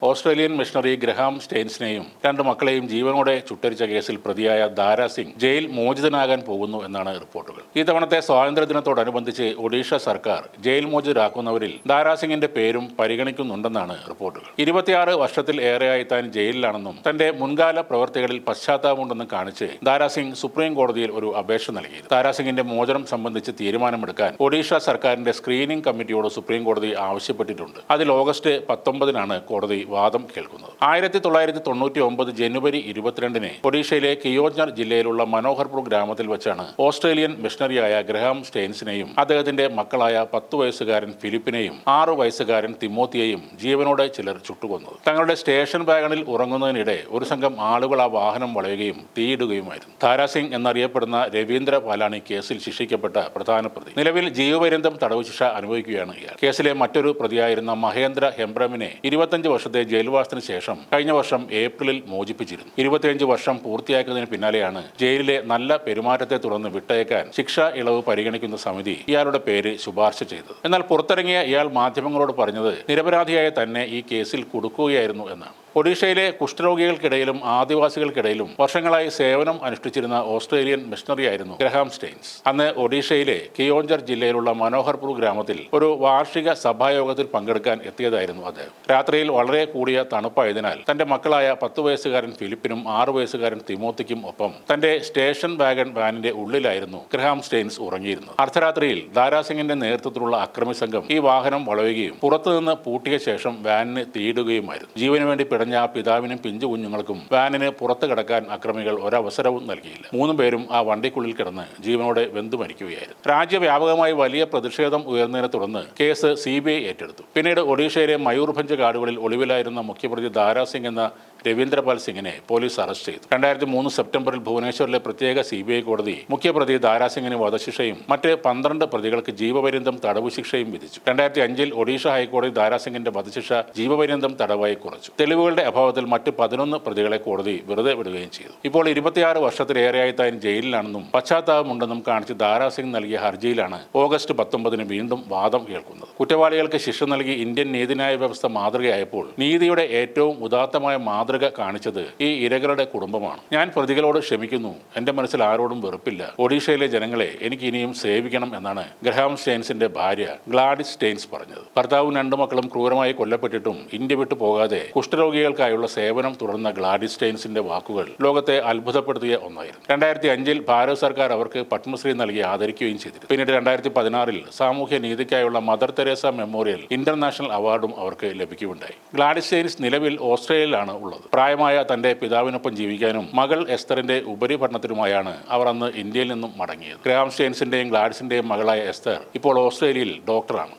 Australian missionary Graham സ്റ്റെയിൻസിനെയും രണ്ട് മക്കളെയും ജീവനോടെ ചുട്ടരിച്ച കേസിൽ പ്രതിയായ ദാര സിംഗ് ജയിൽ മോചിതനാകാൻ പോകുന്നു എന്നാണ് റിപ്പോർട്ടുകൾ. ഈ തവണത്തെ സ്വാതന്ത്ര്യദിനത്തോടനുബന്ധിച്ച് ഒഡീഷ സർക്കാർ ജയിൽ മോചിതരാക്കുന്നവരിൽ ദാര സിംഗിന്റെ പേരും പരിഗണിക്കുന്നുണ്ടെന്നാണ് റിപ്പോർട്ടുകൾ. 26 വർഷത്തിൽ ഏറെയായി താൻ ജയിലിലാണെന്നും തന്റെ മുൻകാല പ്രവർത്തികളിൽ പശ്ചാത്താപമുണ്ടെന്നും കാണിച്ച് ദാര സിംഗ് സുപ്രീം കോടതിയിൽ ഒരു അപേക്ഷ നൽകി. ദാര സിംഗിന്റെ മോചനം സംബന്ധിച്ച് തീരുമാനമെടുക്കാൻ ഒഡീഷ സർക്കാരിന്റെ സ്ക്രീനിംഗ് കമ്മിറ്റിയോട് സുപ്രീം കോടതി ആവശ്യപ്പെട്ടിട്ടുണ്ട്. അതിൽ ഓഗസ്റ്റ് 19-നാണ് കോടതി വാദം കേൾക്കുന്നത്. 1999 ജനുവരി 22-ന് ഒഡീഷയിലെ കിയോഞ്ജർ ജില്ലയിലുള്ള മനോഹർപൂർ ഗ്രാമത്തിൽ വെച്ചാണ് ഓസ്ട്രേലിയൻ മിഷണറിയായ ഗ്രഹാം സ്റ്റെയിൻസിനെയും അദ്ദേഹത്തിന്റെ മക്കളായ 10 വയസ്സുകാരൻ ഫിലിപ്പിനെയും 6 വയസ്സുകാരൻ തിമോത്തിയെയും ജീവനോടെ ചിലർ ചുട്ടുകൊന്നത്. തങ്ങളുടെ സ്റ്റേഷൻ വാഗണിൽ ഉറങ്ങുന്നതിനിടെ ഒരു സംഘം ആളുകൾ ആ വാഹനം വളയുകയും തീയിടുകയുമായിരുന്നു. ദാര സിംഗ് എന്നറിയപ്പെടുന്ന രവീന്ദ്ര പാലാണി കേസിൽ ശിക്ഷിക്കപ്പെട്ട പ്രധാന പ്രതി. നിലവിൽ ജീവപര്യന്തം തടവ് ശിക്ഷ അനുഭവിക്കുകയാണ് ഇയാൾ. കേസിലെ മറ്റൊരു പ്രതിയായിരുന്ന മഹേന്ദ്ര ഹെംബ്രമിനെ 25 വർഷത്തെ ജയിൽവാസത്തിന് ശേഷം കഴിഞ്ഞ വർഷം ഏപ്രിലിൽ മോചിപ്പിച്ചിരുന്നു. 25 വർഷം പൂർത്തിയാക്കുന്നതിന് പിന്നാലെയാണ് ജയിലിലെ നല്ല പെരുമാറ്റത്തെ തുടർന്ന് വിട്ടയക്കാൻ ശിക്ഷാ ഇളവ് പരിഗണിക്കുന്ന സമിതി ഇയാളുടെ പേര് ശുപാർശ ചെയ്തത്. എന്നാൽ പുറത്തിറങ്ങിയ ഇയാൾ മാധ്യമങ്ങളോട് പറഞ്ഞത് നിരപരാധിയായ തന്നെ ഈ കേസിൽ കുടുക്കുകയായിരുന്നു എന്നാണ്. ഒഡീഷയിലെ കുഷ്ഠരോഗികൾക്കിടയിലും ആദിവാസികൾക്കിടയിലും വർഷങ്ങളായി സേവനം അനുഷ്ഠിച്ചിരുന്ന ഓസ്ട്രേലിയൻ മിഷണറിയായിരുന്നു ഗ്രഹാം സ്റ്റെയിൻസ്. അന്ന് ഒഡീഷയിലെ കിയോഞ്ജർ ജില്ലയിലുള്ള മനോഹർപൂർ ഗ്രാമത്തിൽ ഒരു വാർഷിക സഭായോഗത്തിൽ പങ്കെടുക്കാൻ എത്തിയതായിരുന്നു അദ്ദേഹം. രാത്രിയിൽ വളരെ കൂടിയ തണുപ്പായതിനാൽ തന്റെ മക്കളായ 10 വയസ്സുകാരൻ ഫിലിപ്പിനും 6 വയസ്സുകാരൻ തിമോത്തിക്കും ഒപ്പം തന്റെ സ്റ്റേഷൻ വാനിന്റെ ഉള്ളിലായിരുന്നു ഗ്രഹാം സ്റ്റെയിൻസ് ഉറങ്ങിയിരുന്നത്. അർദ്ധരാത്രിയിൽ ദാര സിംഗിന്റെ നേതൃത്വത്തിലുള്ള അക്രമി സംഘം ഈ വാഹനം വളയുകയും പുറത്തുനിന്ന് പൂട്ടിയ ശേഷം വാനിന് തീയിടുകയുമായിരുന്നു. ജീവന് വേണ്ടി പിടഞ്ഞ ആ പിതാവിനും പിഞ്ചു കുഞ്ഞുങ്ങൾക്കും വാനിന് പുറത്തു കടക്കാൻ അക്രമികൾ ഒരവസരവും നൽകിയില്ല. 3 പേരും ആ വണ്ടിക്കുള്ളിൽ കിടന്ന് ജീവനോടെ വെന്തു മരിക്കുകയായിരുന്നു. രാജ്യവ്യാപകമായി വലിയ പ്രതിഷേധം ഉയർന്നതിനെ തുടർന്ന് കേസ് CBI ഏറ്റെടുത്തു. പിന്നീട് ഒഡീഷയിലെ മയൂർഭഞ്ച് കാടുകളിൽ ഒളിവിലായിരുന്ന മുഖ്യപ്രതി ദാര സിംഗ് എന്ന രവീന്ദ്രപാൽ സിംഗിനെ പോലീസ് അറസ്റ്റ് ചെയ്തു. 2003 സെപ്റ്റംബറിൽ ഭുവനേശ്വറിലെ പ്രത്യേക CBI കോടതി മുഖ്യപ്രതി ദാര സിംഗിന് വധശിക്ഷയും മറ്റ് 12 പ്രതികൾക്ക് ജീവപര്യന്തം തടവ് ശിക്ഷയും വിധിച്ചു. 2005-ൽ ഒഡീഷ ഹൈക്കോടതി ദാര സിംഗിന്റെ വധശിക്ഷ ജീവപര്യന്തം തടവായി കുറച്ചു. തെളിവുകളുടെ അഭാവത്തിൽ മറ്റ് 11 പ്രതികളെ കോടതി വെറുതെ വിടുകയും ചെയ്തു. ഇപ്പോൾ 26 വർഷത്തിലേറെയായി താൻ ജയിലിലാണെന്നും പശ്ചാത്താപമുണ്ടെന്നും കാണിച്ച് ദാര സിംഗ് നൽകിയ ഹർജിയിലാണ് ഓഗസ്റ്റ് 19-ന് വീണ്ടും വാദം കേൾക്കുന്നത്. കുറ്റവാളികൾക്ക് ശിക്ഷ നൽകി ഇന്ത്യൻ നീതിന്യായ വ്യവസ്ഥ മാതൃകയായപ്പോൾ നീതിയുടെ ഏറ്റവും ഉദാത്തമായ മാതൃക കാണിച്ചത് ഈ ഇരകളുടെ കുടുംബമാണ്. ഞാൻ പ്രതികളോട് ക്ഷമിക്കുന്നു. എന്റെ മനസ്സിൽ ആരോടും വെറുപ്പില്ല. ഒഡീഷയിലെ ജനങ്ങളെ എനിക്ക് ഇനിയും സേവിക്കണം എന്നാണ് ഗ്രഹാം സ്റ്റെയിൻസിന്റെ ഭാര്യ ഗ്ലാഡിസ് സ്റ്റെയിൻസ് പറഞ്ഞത്. ഭർത്താവും 2 മക്കളും ക്രൂരമായി കൊല്ലപ്പെട്ടിട്ടും ഇന്ത്യ വിട്ടു പോകാതെ കുഷ്ഠരോഗികൾക്കായുള്ള സേവനം തുടർന്ന ഗ്ലാഡിസ് സ്റ്റെയിൻസിന്റെ വാക്കുകൾ ലോകത്തെ അത്ഭുതപ്പെടുത്തിയ ഒന്നായിരുന്നു. 2005-ൽ ഭാരത സർക്കാർ അവർക്ക് പത്മശ്രീ നൽകി ആദരിക്കുകയും ചെയ്തിരുന്നു. പിന്നീട് 2016-ൽ സാമൂഹ്യ നീതിക്കായുള്ള മദർ തെരേസ മെമ്മോറിയൽ ഇന്റർനാഷണൽ അവാർഡും അവർക്ക് ലഭിക്കുകയുണ്ടായി. ഗ്ലാഡിസ് സ്റ്റെയിൻസ് നിലവിൽ ഓസ്ട്രേലിയയിലാണ് ഉള്ളത്. പ്രായമായ തന്റെ പിതാവിനൊപ്പം ജീവിക്കാനും മകൾ എസ്തറിന്റെ ഉപരിപഠനത്തിനുമായാണ് അവർ അന്ന് ഇന്ത്യയിൽ നിന്നും മടങ്ങിയത്. ഗ്രഹാം സ്റ്റെയിൻസിന്റെയും ഗ്ലാഡിസിന്റെയും മകളായ എസ്തർ ഇപ്പോൾ ഓസ്ട്രേലിയയിൽ ഡോക്ടറാണ്.